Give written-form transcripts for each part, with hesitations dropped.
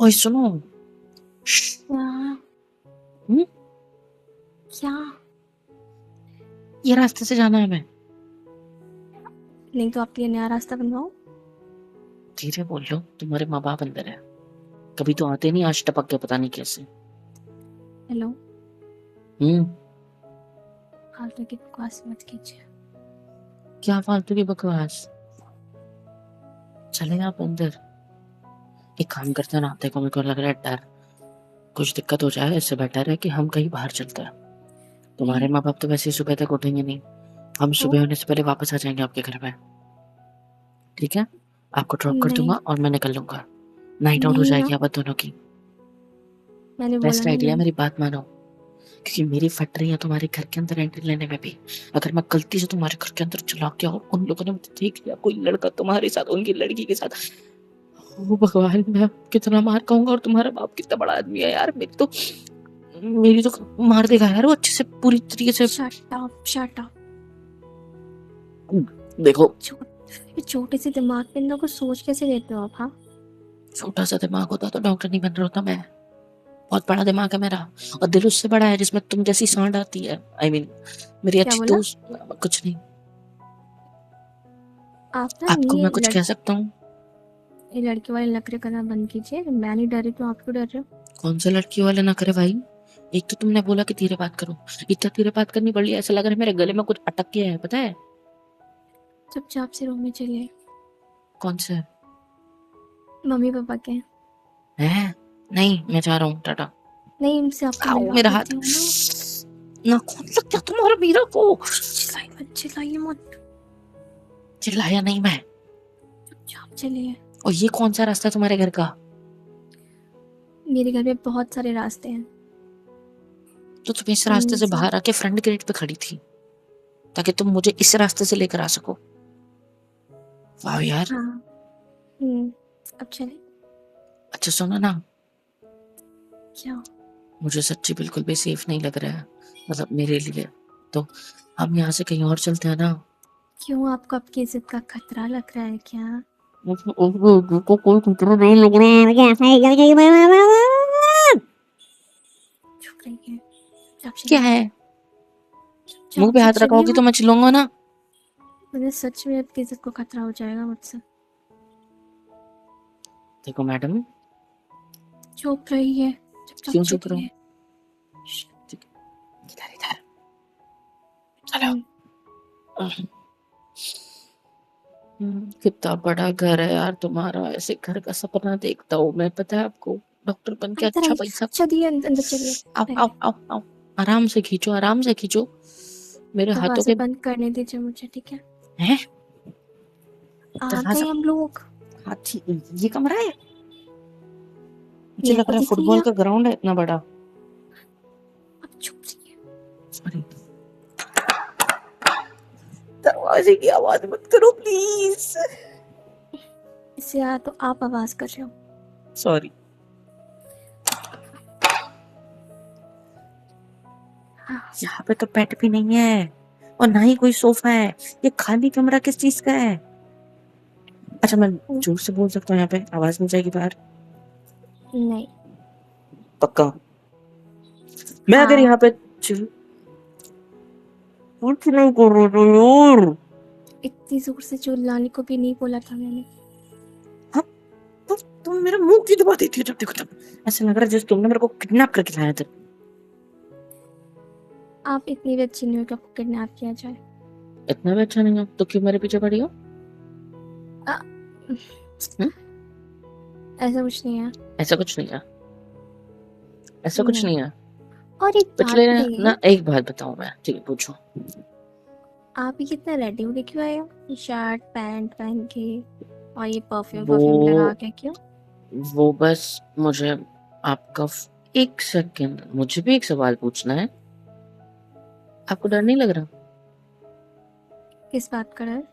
ओए सुनो। क्या? हम्म, क्या? ये रास्ते से जाना है हमें। नहीं तो आपके लिए नया रास्ता बनवाओ। धीरे बोल लो, तुम्हारे माँ बाप अंदर है। कभी तो आते नहीं, आज टपक के पता नहीं कैसे। हेलो, हम्म। फालतू की बकवास मत कीजिए। क्या फालतू की बकवास। चले आप अंदर। एक काम करते हैं ना, देखो मेरे को लग रहा है डर कुछ दिक्कत हो जाए, इससे बेटर है कि हम कहीं बाहर चलते हैं। तुम्हारे नहीं माँ बाप तो वैसे ही सुबह तक उठेंगे नहीं। हम तो सुबह होने से पहले वापस आ जाएंगे आपके घर में। ठीक है, आपको ड्रॉप कर नहीं दूंगा और मैं निकल लूंगा। नाइट आउट हो नहीं ना, जाएगी आप दोनों की। मैंने बोला बेस्ट ना आइडिया, नहीं। मेरी बात मानो। क्योंकि मेरी फट रही है तुम्हारे घर के अंदर एंट्री लेने में भी। अगर मैं गलती से तुम्हारे घर के अंदर चला गया और उन लोगों ने मुझे देख लिया, कोई लड़का तुम्हारे साथ उनकी लड़की के साथ, ओ भगवान, मैं कितना मार खाऊंगा। और तुम्हारा बाप कितना बड़ा आदमी है यार, मेरी तो मार देगा यार वो अच्छे से, पूरी तरीके से। Shut up, shut up. देखो, छोटे से दिमाग पे इन लोगों को सोच कैसे लेते हो आप? हाँ, छोटा सा दिमाग होता तो डॉक्टर नहीं बन रहा होता मैं। बहुत बड़ा दिमाग है मेरा। और दिल उससे बड़ा है जिसमें तुम जैसी सांड आती है। मेरी क्या अच्छी बोला दोस्त। कुछ नहीं। आप? ना आपको मैं कुछ ये कह सकता हूँ? ये लड़की वाले नखरे करना बंद कीजिए। मैं नहीं डर रही तो आप क्यों डर रहे हो? कौन से लड़की वाले ना करे भाई। एक तो तुमने बोला कि धीरे बात करो। इतना धीरे बात करनी पड़ी, ऐसा लग रहा है मेरे गले में कुछ अटक गया है, पता है? चुपचाप से रूम में चलिए। कौन से? मम्मी पापा के। है? नहीं, मैं जा रहा हूँ, टाटा। नहीं, उनसे आपको आओ मिलवा मेरा हाथ। देती हूँ ना। नाखून लग गया तुम्हारा मीरा को। चिल्लाइए मत। चिल्लाया नहीं मैं। चुपचाप चलिए। और ये कौन सा रास्ता है तुम्हारे घर का? मेरे घर में बहुत सारे रास्ते हैं। तो तुम इस रास्ते से बाहर आके फ्रंट गेट पे खड़ी थी ताकि तुम मुझे इस रास्ते से लेकर आ सको। वाह यार। हाँ। अब चले। अच्छा सुनो ना, क्या? मुझे सच्ची बिल्कुल भी सेफ नहीं लग रहा है, मतलब मेरे लिए। तो हम यहाँ से कहीं और चलते हैं ना। क्यों, आपको आपकी इज्जत का खतरा लग रहा है क्या? को कोई खतरा नहीं लग रहा है, मुझे ऐसा ही चुप रहिए। चुपचाप क्या चलिए। है? मुंह चुपचाप पे से हाथ चलिए रखोगी तो आप। मैं चिल्लाऊंगा ना। मुझे सच में आपकी इज्जत को खतरा हो जाएगा मुझसे। देखो मैडम। चुप रहिए। चुपचाप क्यों चुप रहो? चलिए। इधर इधर चलो। कितना बड़ा घर है यार तुम्हारा, ऐसे घर का सपना देखता हूँ मैं, पता है आपको? डॉक्टर बन के अंदर अच्छा आइए। पैसा। चलिए अंदर चलिए। आओ आओ पहले आओ आओ। आराम से खींचो, आराम से खींचो। मेरे हाथों दरवाजा के। बंद करने दीजिए मुझे, ठीक है? हैं? आ दरवाजा? गए हम लोग। हाथी? ये कमरा है? मुझे मेरे लग को रहा है दिख नहीं फुटबॉल रहा। का ग्राउंड है इतना बड़ा। अब चुप रहिए। सॉरी। दरवाजे की आवाज मत करो प्लीज। इससे यार तो आप आवाज कर रहे हो। सॉरी। हाँ। यहाँ पे तो पेट भी नहीं है और ना ही कोई सोफा है। ये खाली कमरा किस चीज का है? अच्छा, मैं जोर से बोल सकता हूँ यहाँ पे, आवाज नहीं जाएगी बाहर? नहीं। पक्का? मैं अगर हाँ। यहाँ पे कुछ नहीं कर रहा था यार। इतनी जोर से चिल्लाने को भी नहीं बोला था मैंने। हाँ, तुम मेरा मुंह क्यों दबा देती हो जब देखो तब? ऐसा लग रहा है जैसे तुमने मेरे को किडनैप करके लाया था। आप इतनी भी अच्छी नहीं हो कि आपको किडनैप किया जाए। इतना भी अच्छा नहीं हो तो क्यों मेरे पीछे पड़ी हो? ऐसा कुछ नहीं है। ऐसा कुछ नहीं है। ऐसा कुछ नहीं। नहीं है। और एक बात पिछले बताइए, ना, एक बात बताऊं मैं, ठीक है पूछो। आप ही कितना रेडी होके क्यों आए हो? शर्ट पैंट पहन के और ये परफ्यूम वो परफ्यूम लगा के क्यों? वो बस मुझे आपका एक सेकंड, मुझे भी एक सवाल पूछना है। आपको डर नहीं लग रहा? किस बात का डर?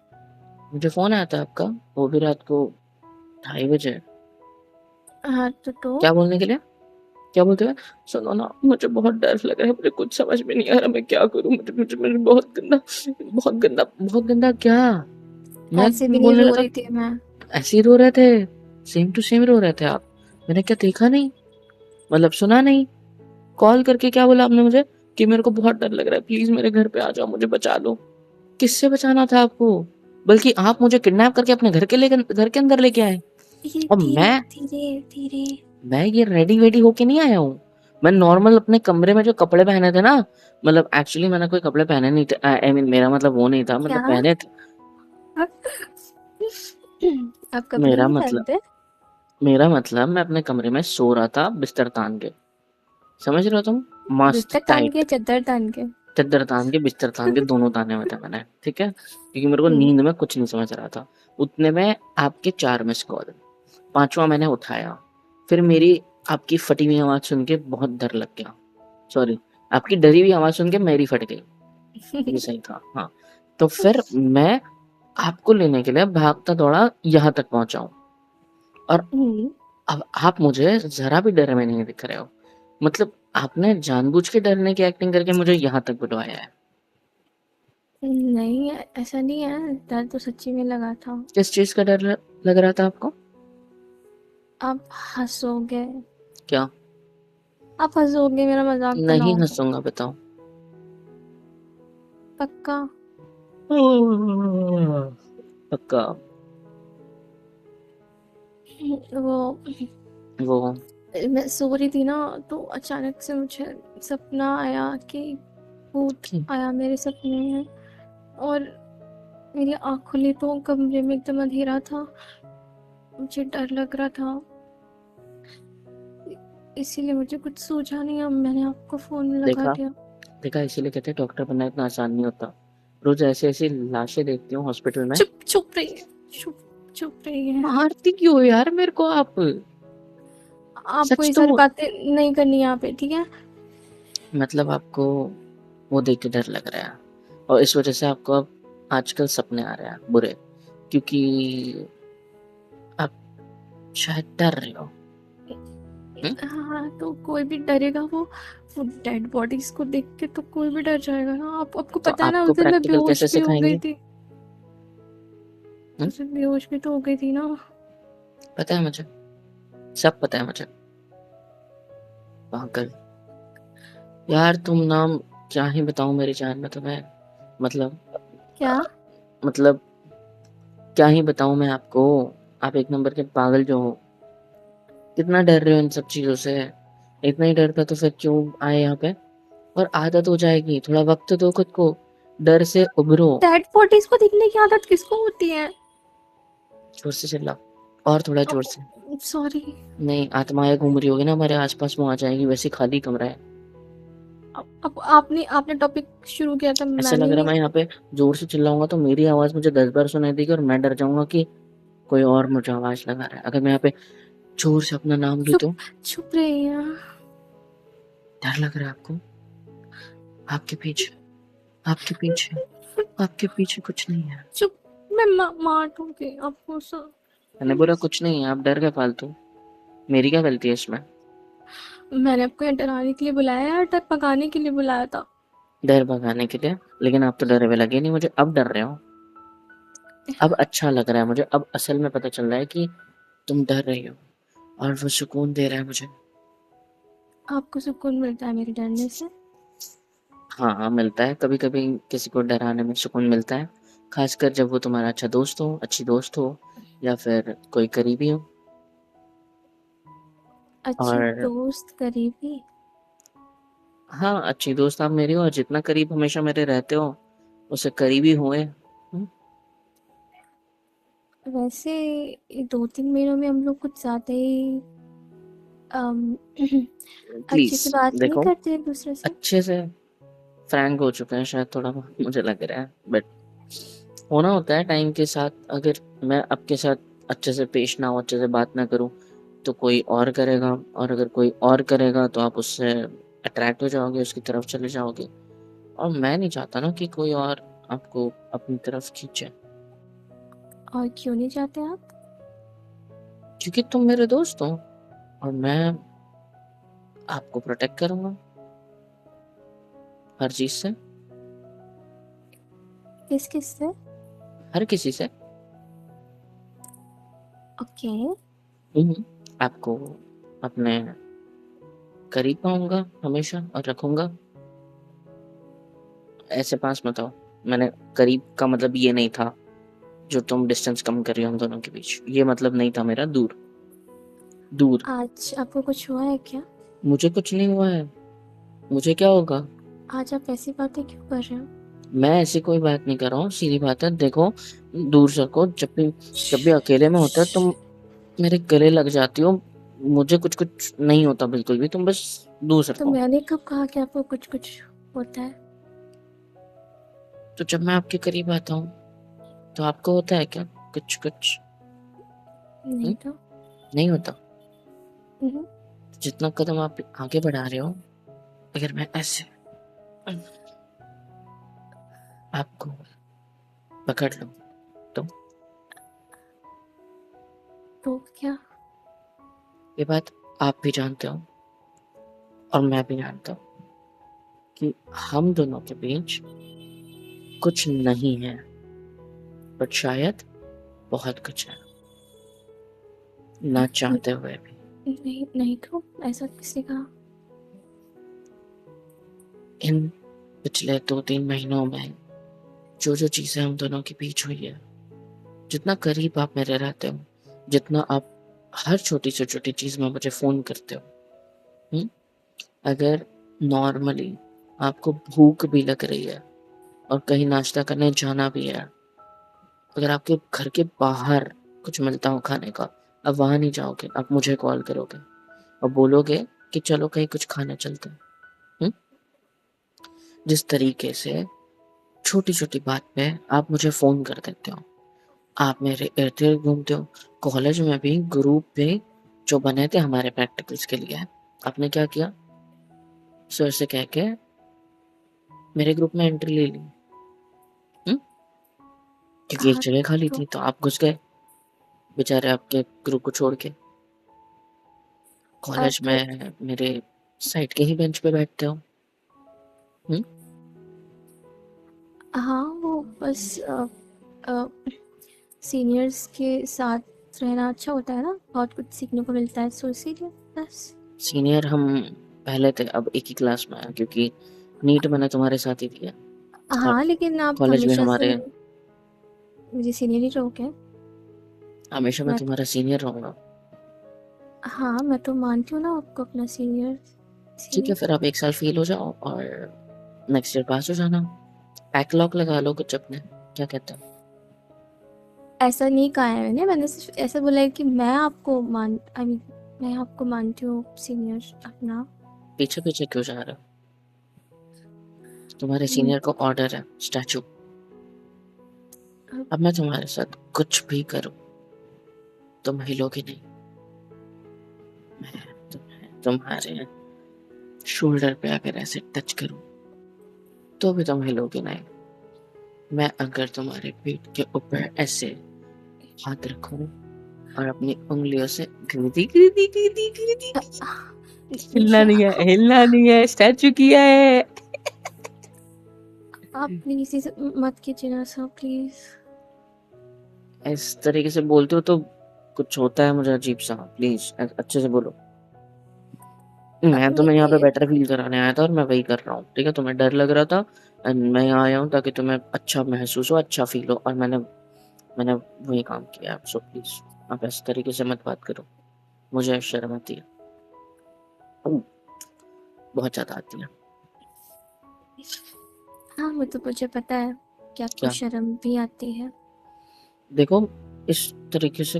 मुझे फोन आया था आपका, वो भी रात को 2:30 बजे। हाँ तो क्या बोलने के लिए? क्या बोलते हैं? सुनो ना, मुझे बहुत डर लग रहा है, मुझे कुछ समझ में नहीं आ रहा मैं क्या करूं। मुझे मुझे मुझे बहुत गंदा, बहुत गंदा, बहुत गंदा क्या? मैं ऐसे भी नहीं बोलने रो लगा। रही थी मैं। ऐसे ही रो रहे थे? सेम टू सेम रो रहे थे आप? मैंने क्या देखा नहीं, मतलब सुना नहीं? कॉल करके क्या बोला आपने मुझे कि मेरे को बहुत डर लग रहा है, प्लीज मेरे घर पे आ जाओ, मुझे बचा लो। किससे बचाना था आपको? बल्कि आप मुझे किडनैप करके अपने घर के अंदर लेके आए। धीरे और धीरे मैं धीरे धीरे। मैं ये रेडी वेडी होके नहीं आया हूँ। मैं नॉर्मल अपने कमरे में जो कपड़े पहने थे ना, मतलब एक्चुअली मैंने कोई कपड़े पहने नहीं थे, आई मीन मेरा मतलब वो नहीं था, मतलब क्या? पहने थे। आप कपड़े मेरा नहीं मतलब पहनते? मेरा मतलब मैं अपने कमरे में सो रहा था बिस्तर तान के, समझ रहे हो तुम? मस्त बिस्तर तान के, टाइट चादर तान के? चद्दर तान के बिस्तर तान के दोनों ताने हुए थे मैंने, ठीक है, क्योंकि मेरे को हम्म। नींद में कुछ नहीं समझ रहा था। उतने में आपके 4 मिस कॉल, 5वां मैंने उठाया, फिर मेरी आपकी फटी हुई आवाज सुन के बहुत डर लग गया। सॉरी, आपकी डरी हुई आवाज सुन के मेरी फट गई, ये सही था, हाँ। तो फिर मैं आपको लेने के लिए भागता दौड़ा यहाँ तक पहुंचा हूँ, और हम्म। अब आप मुझे जरा भी डरे में नहीं दिख रहे हो। मतलब आपने जानबूझ के डरने की एक्टिंग करके मुझे यहाँ तक बुलवाया है। नहीं, ऐसा नहीं है, डर तो सच्ची में लगा था। किस चीज का डर लग रहा था आपको? आप हंसोगे। क्या? आप हंसोगे, मेरा मजाक नहीं बनाओगे। हंसूंगा, बताओ। पक्का? पक्का। वो वो मैं सो रही थी ना, तो अचानक से मुझे सपना आया कि भूत आया मेरे सपने में, और मेरी आँख खुली तो कमरे में एकदम अंधेरा था। मुझे डर लग रहा था, इसीलिए मुझे कुछ सूझा नहीं, अब मैंने आपको फोन लगा देखा दिया। देखा, इसीलिए कहते हैं डॉक्टर बनना इतना आसान नहीं होता। रोज ऐसे ऐसी लाशें देखती हूँ हॉस्पिटल में। चुप चुप रहिए, चुप चुप रहिए। मारती क्यों हो यार मेरे को आप? आपको सच ये तो सारी बातें नहीं करनी यहाँ पे, ठीक है? मतलब आपको वो देख के डर लग रहा है, और इस वजह से आपको अब आजकल सपने आ रहे हैं बुरे, क्योंकि आप शायद डर रहे हो। हम्म? हाँ, तो कोई भी डरेगा, वो डेड बॉडीज को देख के तो कोई भी डर जाएगा ना। आपको तो पता है ना, आपको उस दिन मैं प्रैक्टिकल बेहोश कैसे भी हो गई सिखाएंगे? थी। हम्म? उस दिन बेहोश भी तो हो गई थी ना। पता है मुझे, सब पता है मुझे। पागल यार तुम, नाम क्या ही बताऊं मेरी जान में तुम्हें, मतलब क्या? मतलब क्या ही बताऊं मैं आपको। आप एक नंबर के पागल जो हो। कितना डर रहे हो इन सब चीजों से? इतना ही डर था तो फिर क्यों आए यहाँ पे? और आदत हो जाएगी, थोड़ा वक्त दो खुद को, डर से उभरो। डेड बॉडीज को देखने की आदत किसको होती है? जोर से चिल्ला, और थोड़ा जोर से। सॉरी। नहीं, आत्माएं घूम रही होगी ना हमारे आसपास, वो आ जाएगी, वैसे खाली कमरा है। अब आपने आपने टॉपिक शुरू किया था, ऐसा मैंने लग रहा है नहीं। मैं यहाँ पे जोर से चिल्लाऊंगा तो मेरी आवाज मुझे 10 बार सुनाई देगी, और मैं डर जाऊंगा कि कोई और मुझे आवाज लगा रहा है। अगर मैं यहाँ पे जोर से अपना नाम लूँ चुप तो? चुप रहिए। डर लग रहा है आपको? आपके पीछे आपके पीछे आपके पीछे कुछ नहीं है। चुप। मैं मार दूंगी आपको सर। मैंने बोला कुछ नहीं है, आप डर गए फालतू। मेरी क्या गलती है इसमें? मैंने आपको यहाँ डराने के लिए बुलाया या डर भगाने के लिए बुलाया था? डर भगाने के लिए, लेकिन आप तो डरे हुए लगे नहीं मुझे, अब डर रहे हो। अब अच्छा लग रहा है मुझे, अब असल में पता चल रहा है कि तुम डर रही हो, और वो सुकून दे रहा है मुझे। आपको सुकून मिलता है मेरे डरने से? हाँ हाँ, मिलता है, कभी कभी किसी को डराने में सुकून मिलता है, खासकर जब वो तुम्हारा अच्छा दोस्त हो, अच्छी दोस्त हो, या फिर कोई करीबी हो। अच्छी और दोस्त, करीबी? हाँ, अच्छी दोस्त आप मेरी हो, और जितना करीब हमेशा मेरे रहते हो उससे करीबी हुए। वैसे ये 2-3 महीनों में हम लोग कुछ ज्यादा ही अम, अच्छे प्लीज से बात नहीं देखो, करते एक दूसरे से। अच्छे से फ्रैंक हो चुके हैं शायद थोड़ा बहुत, मुझे लग रहा है, बट होना होता है टाइम के साथ। अगर मैं आपके साथ अच्छे से पेश ना हो, अच्छे से बात ना करूं, तो कोई और करेगा, और अगर कोई और करेगा तो आप उससे अट्रैक्ट हो जाओगे, उसकी तरफ चले जाओगे, और मैं नहीं चाहता ना कि कोई और आपको अपनी तरफ खींचे। और क्यों नहीं चाहते आप? क्योंकि तुम मेरे दोस्त हो, और मैं आपको प्रोटेक्ट करूंगा हर चीज से, किस किस से? हर किसी से। ओके। हम्म, आपको अपने करीब आऊँगा हमेशा और रखूँगा। ऐसे पास मत आओ। मैंने करीब का मतलब ये नहीं था जो तुम डिस्टेंस कम कर रही हो हम दोनों के बीच। ये मतलब नहीं था मेरा दूर। दूर। आज आपको कुछ हुआ है क्या? मुझे कुछ नहीं हुआ है। मुझे क्या होगा? आज आप ऐसी बातें क्यों कर रहे हो? मैं ऐसी कोई बात नहीं कर रहा हूँ। सीधी बात है, देखो दूर सरको। जब भी अकेले में होता है तुम मेरे गले लग जाती हो। मुझे कुछ नहीं होता बिल्कुल भी, तुम बस दूर तो सरको। मैंने कब कहा कि आपको कुछ कुछ होता है? तो जब मैं आपके करीब आता हूँ तो आपको होता है क्या कुछ कुछ? नहीं तो। नहीं होता। हम्म। जितना कदम आप आगे बढ़ा रहे हो, अगर मैं ऐसे आपको पकड़ लूं तो तो क्या? ये बात आप भी जानते हो और मैं भी जानता हूँ कि हम दोनों के बीच कुछ नहीं है, बट शायद बहुत कुछ है, ना चाहते हुए भी। नहीं नहीं तो, ऐसा किसने कहा? इन पिछले 2-3 महीनों में जो जो चीजें हम दोनों के बीच हुई है, जितना करीब आप मेरे रहते हो, जितना आप हर छोटी से छोटी चीज में मुझे फोन करते हो, हम्म? अगर नॉर्मली आपको भूख भी लग रही है और कहीं नाश्ता करने जाना भी है, अगर आपके घर के बाहर कुछ मिलता हो खाने का, आप वहां नहीं जाओगे, आप मुझे कॉल करोगे और बोलोगे कि चलो कहीं कुछ खाने चलते हैं। हम्म? जिस तरीके से छोटी छोटी बात पे आप मुझे फोन कर देते हो, आप मेरे इर्द गिर्द घूमते हो। कॉलेज में भी ग्रुप पे जो बने थे हमारे प्रैक्टिकल्स के लिए, आपने क्या किया? सर से कह के मेरे ग्रुप में एंट्री ले ली। हम्म? क्योंकि एक हाँ जगह खाली तो थी तो आप घुस गए बेचारे आपके ग्रुप को छोड़ के। कॉलेज तो में मेरे साइड के ही बेंच पे बैठते हो। हम्म? हाँ, वो बस सीनियर्स के साथ रहना अच्छा होता है ना, बहुत कुछ सीखने को मिलता है, सो इसीलिए बस। सीनियर हम पहले थे, अब एक ही क्लास में है क्योंकि नीट मैंने तुम्हारे साथ ही दिया और हाँ, लेकिन आप कॉलेज में हमेशा से हमारे। मुझे सीनियर ही रहोगे। हमेशा मैं मैं तो तुम्हारा सीनियर रहूंगा। हाँ, मैं तो मानती हूँ ना आपको अपना सीनियर, ठीक है, इसीलिए। फिर आप 1 साल फेल हो जाओ और नेक्स्ट ईयर पास हो जाना। बैकलॉग लगा लो कुछ अपने, क्या कहते हो? ऐसा नहीं कहा है मैंने, मैंने सिर्फ ऐसा बोला है कि मैं आपको मैं आपको मानती हूँ सीनियर अपना। पीछे पीछे क्यों जा रहे हो? तुम्हारे हम्म, सीनियर को ऑर्डर है, स्टैचू। अब अब मैं तुम्हारे साथ कुछ भी करूं तुम हिलोगी नहीं। मैं तुम्हारे शोल्डर पे अगर ऐसे टच करूं तो भी तुम हिलोगी नहीं। मैं अगर तुम्हारे पीठ के ऊपर ऐसे हाथ रखूं और अपनी उंगलियों से गिरदी गिरदी गिरदी गिरदी, हिलना क्या? नहीं है, हिलना नहीं है, स्टैचू किया है। आप प्लीज इसे मत कीजिए ना सर, प्लीज। इस तरीके से बोलते हो तो कुछ होता है मुझे अजीब सा। प्लीज अच्छे से बोलो। मैं तुम्हें यहाँ पे बेटर फील कराने आया था और मैं वही कर रहा हूँ। ठीक है, तुम्हें डर लग रहा था एंड मैं यहाँ आया हूँ ताकि तुम्हें अच्छा महसूस हो, अच्छा फील हो, और मैंने मैंने वही काम किया। सो प्लीज आप इस तरीके से मत बात करो, मुझे शर्म आती है। ओह, बहुत ज्यादा आती है। हाँ, वो तो मुझे पता है कि आपको क्या? शर्म भी आती है। देखो, इस तरीके से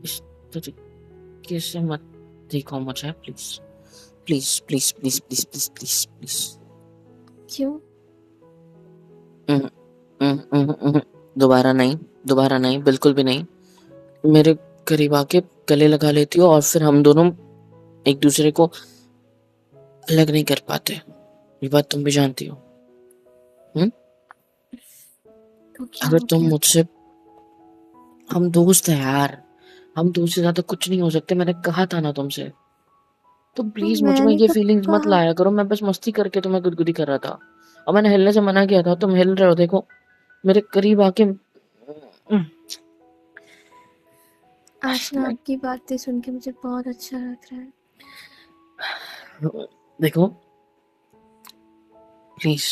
इस तरीके से मत देखो मुझे, please please please please please please please please. क्यों? दोबारा नहीं, दोबारा नहीं, बिल्कुल भी नहीं। मेरे करीब आके गले लगा लेती हो और फिर हम दोनों एक दूसरे को अलग नहीं कर पाते। ये बात तुम भी जानती हो। हम्म? तो क्या अगर हो तुम गया? मुझसे, हम दोस्त हैं यार, हम दोस्त से ज्यादा कुछ नहीं हो सकते, मैंने कहा था ना तुमसे। तो तो प्लीज मुझ में मैंने ये कब फीलिंग्स मत कहा? लाया करो। मैं बस मस्ती करके तुम्हें गुदगुदी कर रहा था और मैंने हिलने से मना किया था, तुम हिल रहे हो। देखो मेरे करीब आके आज ना मैं आपकी बातें सुन के मुझे बहुत अच्छा लग रहा है। देखो, प्लीज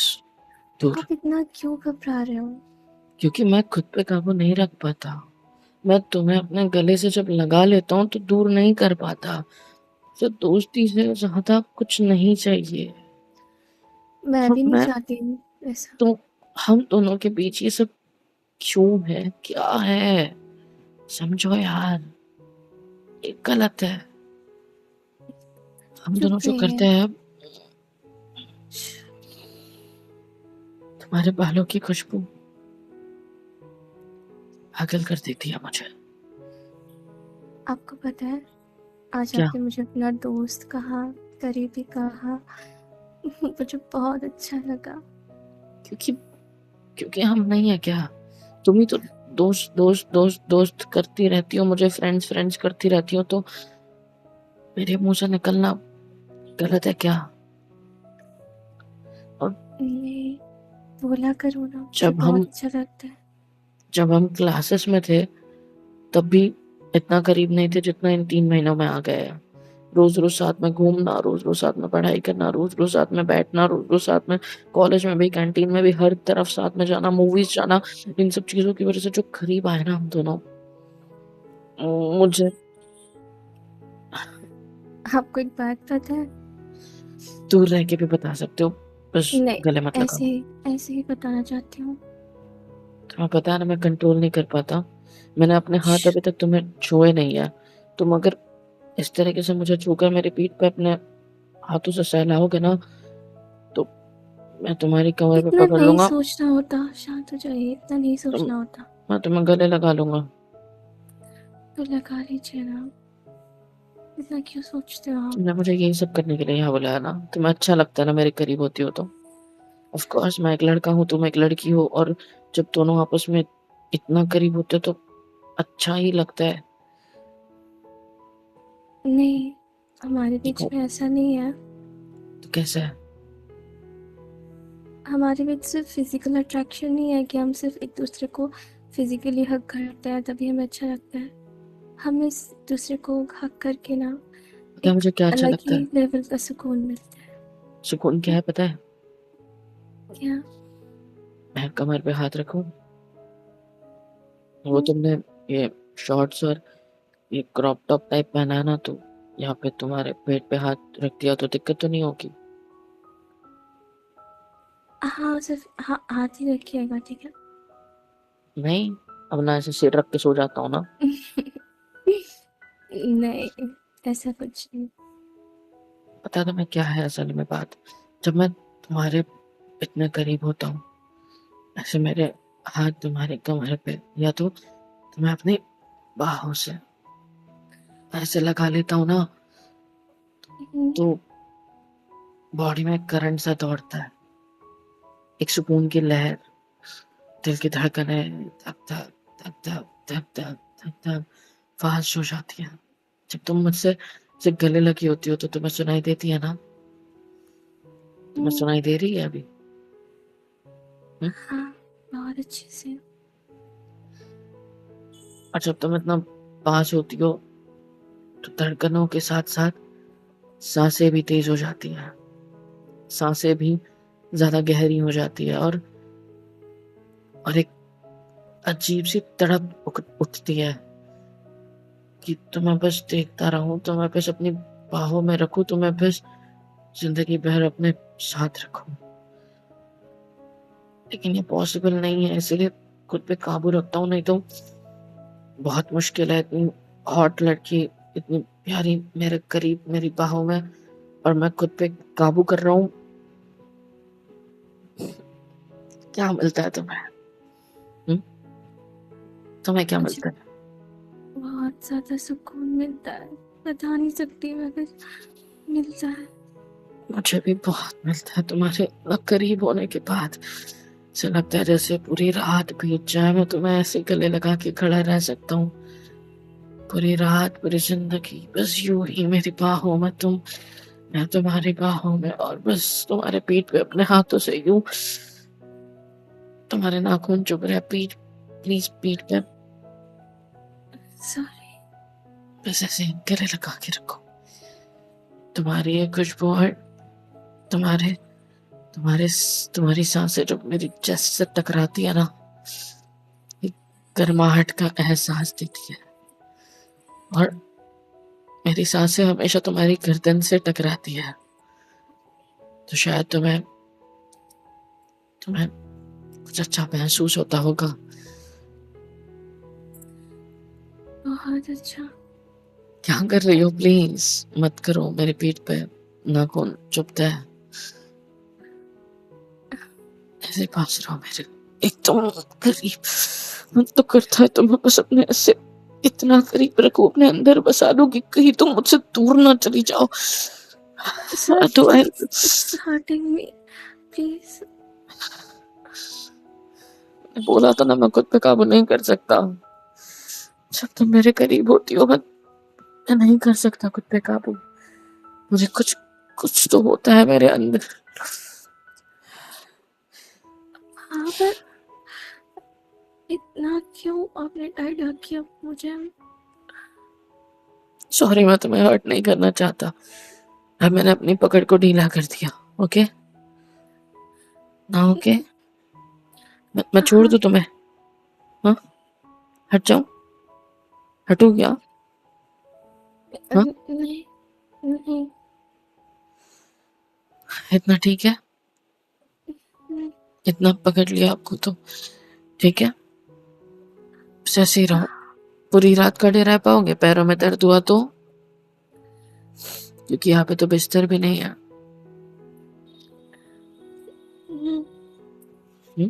दूर। आप इतना क्यों घबरा रहे हो? क्योंकि मैं खुद पे काबू नहीं रख पाता। मैं तुम्हें अपने गले से जब लगा लेता हूँ तो दूर नहीं कर पाता। तो दोस्ती से ज्यादा कुछ नहीं चाहिए। मैं तो भी नहीं मैं चाहती हूँ ऐसा। तो हम दोनों के बीच ये सब क्यों है, क्या है? समझो यार, ये गलत है। हम चुप दोनों जो रहिए। करते हैं, तुम्हारे बालों की खुशबू पागल कर देती है मुझे। आपको पता है, आज क्या? आपने मुझे अपना दोस्त कहा, करीबी कहा। मुझे बहुत अच्छा लगा। क्योंकि क्योंकि हम नहीं है क्या? तुम ही तो दोस्त दोस्त दोस्त दोस्त करती रहती हो, मुझे फ्रेंड्स फ्रेंड्स करती रहती हो, तो मेरे मुंह से निकलना गलत है क्या? और नहीं, बोला करो ना, मुझे जब हम बहुत अच्छा लगता है। जब हम क्लासेस में थे तब भी इतना करीब नहीं थे जितना इन 3 महीनों में आ गए हैं। रोज रोज साथ में घूमना, रोज रोज साथ में पढ़ाई करना, रोज रोज साथ में बैठना, रोज रोज साथ में कॉलेज में भी, कैंटीन में भी, हर तरफ साथ में जाना, मूवीज जाना। इन सब चीजों की वजह से जो करीब आए ना हम दोनों, मुझे आपको एक बात पता है? दूर रह के भी बता सकते हो, बस नहीं, गले मत लगाओ। ऐसे ही बताना चाहती हूँ। तुम्हें पता है ना, मैं कंट्रोल नहीं कर पाता। मैंने अपने हाथ अभी तक तुम्हें छुए नहीं है। तुम अगर इस तरीके से मुझे छूकर मेरी पीठ पे अपने हाथों से सहलाओगे ना, तो मैं तुम्हारी कमर पे इतना पकड़ नहीं लूंगा। सोचना होता, शांत हो जाइए, इतना नहीं तुम सोचना होता। मैं तुम्हें गले लगा लूंगा। तो लगा लीजिए ना, इतना क्यों सोचते हो आप? तुमने मुझे यही सब करने के लिए यहाँ बुलाया ना? तुम्हें अच्छा लगता है ना मेरे करीब होती हो तो? ऑफ कोर्स, मैं एक लड़का हूँ, तुम एक लड़की हो, और जब दोनों आपस में इतना करीब होते हो तो अच्छा ही लगता है। नहीं, हमारे बीच देखो, में ऐसा नहीं है। तो कैसे है? हमारे बीच सिर्फ फिजिकल अट्रैक्शन नहीं है कि हम सिर्फ एक दूसरे को फिजिकली हक करते हैं तभी हमें अच्छा लगता है। हमें इस दूसरे को हक करके ना क्या एक मुझे क्या अच्छा अलग लगता ही है? लेवल का सुकून मिलता है। सुकून क्या है पता है? क्या? मैं कमर पे हाथ रखूं, वो हम्म, तुमने ये शॉर्ट्स और ये क्रॉप टॉप टाइप पहना है ना, तो यहाँ पे तुम्हारे पेट पे हाथ रख दिया तो दिक्कत तो नहीं होगी? हाँ, सिर्फ हाथ ही रखिएगा, ठीक है? नहीं, अब ना ऐसे सिर रख के सो जाता हूँ ना। नहीं, ऐसा कुछ नहीं। पता तुम्हें क्या है असल में बात? जब मैं तुम्हारे इतने करीब होता हूँ, ऐसे मेरे हाथ तुम्हारे कमर पे, या तो तुम्हें अपनी बाहों से ऐसे लगा लेता हूँ ना, हम्म, तो बॉडी में करंट सा दौड़ता है, एक सुकून की लहर, दिल की धड़कनें धक धक धक धक धक धक धक धक फास्ट हो जाती है। जब तुम मुझसे सिर्फ गले लगी होती हो तो तुम्हें सुनाई देती है ना? तुम्हें हम्म, सुनाई दे रही है अभी? हम्म? हाँ, बहुत अच्छे से। और जब तुम इतना पास होती हो तो धड़कनों के साथ साथ सांसें भी तेज हो जाती हैं, सांसें भी ज्यादा गहरी हो जाती है, और एक अजीब सी तड़प उठती है कि तुम्हें बस देखता रहूं, तुम्हें बस अपनी बाहों में रखूं, तुम्हें बस जिंदगी भर अपने साथ रखूं। लेकिन ये पॉसिबल नहीं है, इसलिए खुद पे काबू रखता हूँ, नहीं तो बहुत मुश्किल है। इतनी हॉट लड़की, इतनी प्यारी मेरे करीब मेरी बाहों में, और मैं खुद पे काबू कर रहा हूँ। क्या मिलता है तुम्हें? हम्म? तुम्हें क्या मुझे मिलता है? बहुत ज़्यादा सुकून मिलता है, बता नहीं सकती मगर मिलता है। मुझे भी बहुत मिलता है तुम्हारे करीब होने के बाद। ऐसा लगता है जैसे पूरी रात बीत जाए, मैं तुम्हें ऐसे गले लगा के खड़ा रह सकता हूँ पूरी रात, पूरी जिंदगी, बस यूं ही मेरी बाहों में तुम, मैं तुम्हारी बाहों में, और बस तुम्हारे पीठ पे अपने हाथों से यूं, तुम्हारे नाखून चुभ रहे, पीठ, प्लीज पीठ पे। सॉरी। बस ऐसे गले लगा के रखो। तुम्हारी ये खुशबू और तुम्हारे तुम्हारे तुम्हारी सांसें जब मेरी चेस्ट से टकराती है ना, एक गर्माहट का एहसास देती है। और मेरी सांसें हमेशा तुम्हारी गर्दन से टकराती है, तो शायद तुम्हें तुम्हें कुछ अच्छा महसूस होता होगा। बहुत अच्छा। क्या कर रही हो? प्लीज मत करो। मेरे पीठ पे नाखून चुभता है। ऐसे पास रहो मेरे, एकदम करीब। मन तो करता है तुम्हें बस अपने ऐसे इतना करीब रखो, अपने अंदर बसा लो कि कहीं तुम मुझसे दूर ना चली जाओ। सर, तो it's hurting me. Please. बोला था ना, मैं खुद पे काबू नहीं कर सकता। जब तुम मेरे करीब होती हो मैं नहीं कर सकता खुद पे काबू। मुझे कुछ कुछ तो होता है मेरे अंदर। हाँ, पर इतना क्यों आपने टाइट हक किया मुझे? सॉरी, मैं तुम्हें हर्ट नहीं करना चाहता। अब मैंने अपनी पकड़ को ढीला कर दिया। ओके ना? ओके, मैं छोड़ हाँ। दूं तुम्हें? हाँ, हट जाऊं? हटू क्या? हाँ, नहीं, नहीं। इतना ठीक है? नहीं। इतना पकड़ लिया आपको तो ठीक है। बस ऐसे ही रहो। पूरी रात खड़े रह पाओगे? पैरों में दर्द हुआ तो? क्योंकि यहाँ पे तो बिस्तर भी नहीं है। हम्म?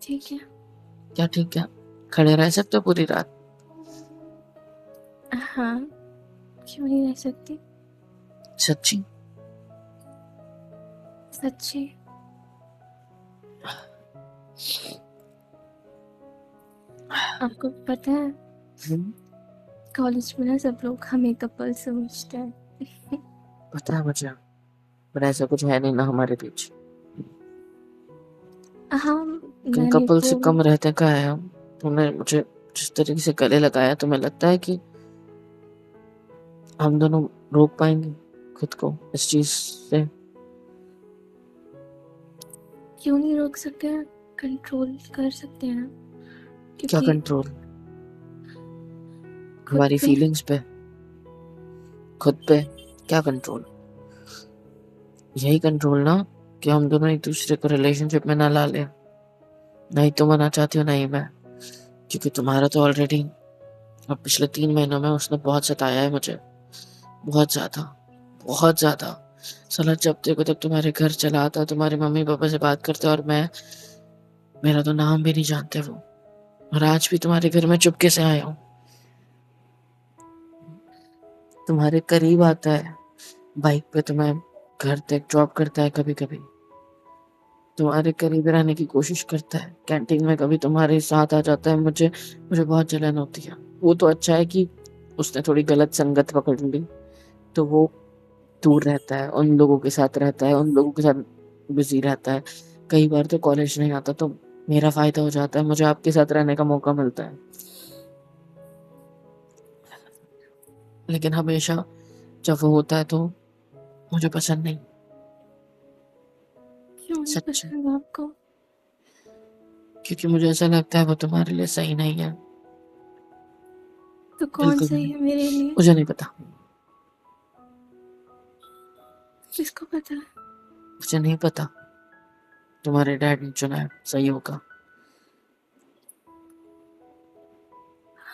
ठीक है। क्या ठीक है? खड़े रह सकते हो पूरी रात? हाँ, क्यों नहीं रह सकती? सच्ची? सच्ची। आपको पता है, कॉलेज में ना सब लोग हमें कपल समझते हैं। पता है मुझे, पर ऐसा कुछ है नहीं ना हमारे बीच। हाँ, तुम मैंने कपल तो से कम रहते का है हम। तुमने मुझे जिस तरीके से गले लगाया, तुम्हें लगता है कि हम दोनों रोक पाएंगे खुद को इस चीज से? क्यों नहीं रोक सकते हैं? कंट्रोल कर सकते हैं ना, क्या क्योंकि कंट्रोल? खुद हमारी पे। फीलिंग्स पे? खुद पे? क्या कंट्रोल? यही कंट्रोल ना, कि हम दोनों एक दूसरे को रिलेशनशिप में ना ला ले। नहीं तुम आना चाहती हो, नहीं मैं। क्योंकि तुम्हारा तो ऑलरेडी अब पिछले 3 महीनों में उसने बहुत सताया है मुझे। बहुत ज्यादा, बहुत ज्यादा। साला जब देखो तब तुम्हारे घर चला आता, तुम्हारे मम्मी पापा से बात करते, और मेरा तो नाम भी नहीं जानते वो। और आज भी तुम्हारे घर में चुपके से आया हूँ। तुम्हारे करीब आता है, बाइक पे तुम्हें घर तक ड्रॉप करता है, कभी कभी तुम्हारे करीब रहने की कोशिश करता है, कैंटीन में कभी तुम्हारे साथ आ जाता है। मुझे मुझे बहुत जलन होती है। वो तो अच्छा है कि उसने थोड़ी गलत संगत पकड़ ली, तो वो दूर रहता है, उन लोगों के साथ रहता है, उन लोगों के साथ बिजी रहता है। कई बार तो कॉलेज नहीं आता, तो मेरा फायदा हो जाता है, मुझे आपके साथ रहने का मौका मिलता है। लेकिन हमेशा जब वो होता है तो मुझे पसंद नहीं। क्यों नहीं सच, पसंद आपको? क्योंकि मुझे ऐसा लगता है वो तुम्हारे लिए सही नहीं है। तो कौन बिल्कुल भी सही नहीं। है मेरे लिए? मुझे नहीं पता। किसको पता है? मुझे नहीं पता। तुम्हारे डैड ने चुना है, सही होगा।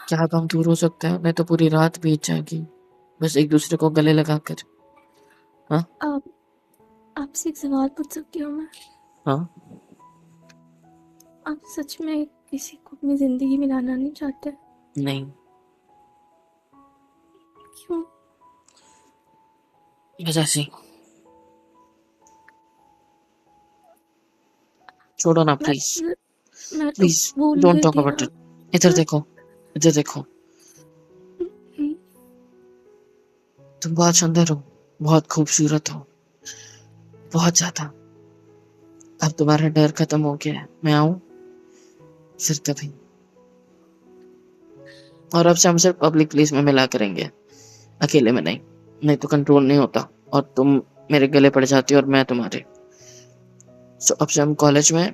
क्या अब हम दूर हो सकते हैं? नहीं तो पूरी रात बीत जाएगी बस एक दूसरे को गले लगा कर। हाँ आप आपसे एक सवाल पूछ सकती हूँ मैं? हाँ। आप सच में किसी को अपनी जिंदगी में लाना नहीं चाहते? नहीं, क्यों? बस ऐसे ही। छोड़ो ना मैं प्लीज। मैं तो प्लीज भूल डोंट गई टॉक थी अबाउट ना। इट। इधर मैं देखो, इधर देखो। तुम बहुत सुंदर हो, बहुत खूबसूरत हो, बहुत ज्यादा। अब तुम्हारा डर खत्म हो गया है। मैं आऊं फिर कभी? और अब से हम सिर्फ पब्लिक प्लेस में मिला करेंगे, अकेले में नहीं। नहीं तो कंट्रोल नहीं होता और तुम मेरे गले पड़ जाती हो और मैं तुम्हारे। सो अब से हम कॉलेज में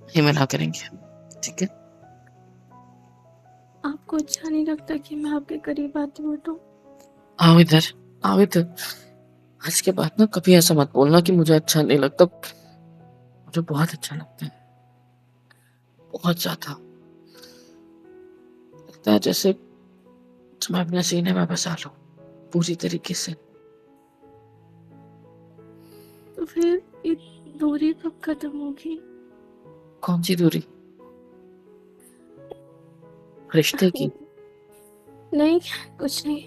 ही मिला करेंगे, ठीक है? आपको अच्छा नहीं लगता कि मैं आपके करीब आती हूँ तो? आओ इधर, आओ इधर। आज के बाद ना कभी ऐसा मत बोलना कि मुझे अच्छा नहीं लगता। मुझे बहुत अच्छा लगता है, बहुत ज़्यादा। लगता है जैसे तुम्हें अपने सीने में बसा लो पूरी तरीके से। तो फिर ये दूरी कब खत्म होगी? कौन सी दूरी? रिश्ते की? नहीं, कुछ नहीं,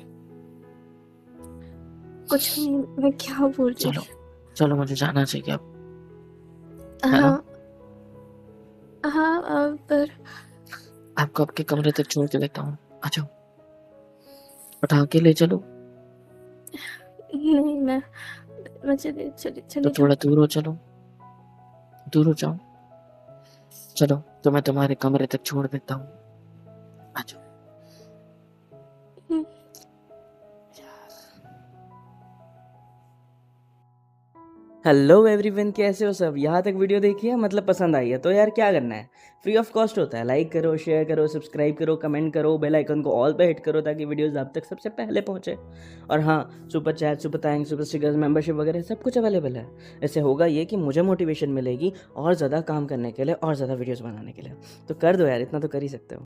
कुछ नहीं। मैं क्या बोल रही चलो, थी? चलो मुझे जाना चाहिए अब, है ना? हाँ, हाँ, पर आपको आपके कमरे तक छोड़ के देता हूँ, आ जाओ। उठा के ले चलो। नहीं, मैं चली चली तो चली थोड़ा जाऊँ। दूर हो, चलो दूर हो जाओ। चलो, तो मैं तुम्हारे कमरे तक छोड़ देता हूँ, आ जाओ। हेलो एवरीवन, कैसे हो सब? यहाँ तक वीडियो देखी है, मतलब पसंद आई है तो यार क्या करना है, फ्री ऑफ कॉस्ट होता है। लाइक करो, शेयर करो, सब्सक्राइब करो, कमेंट करो, बेल आइकन को ऑल पे हिट करो ताकि वीडियोस आप तक सबसे पहले पहुँचे। और हाँ, super chat, super thanks, super stickers, membership वगैरह सब कुछ अवेलेबल है। इससे होगा ये कि मुझे मोटिवेशन मिलेगी और ज़्यादा काम करने के लिए और ज़्यादा वीडियोज़ बनाने के लिए। तो कर दो यार, इतना तो कर ही सकते हो।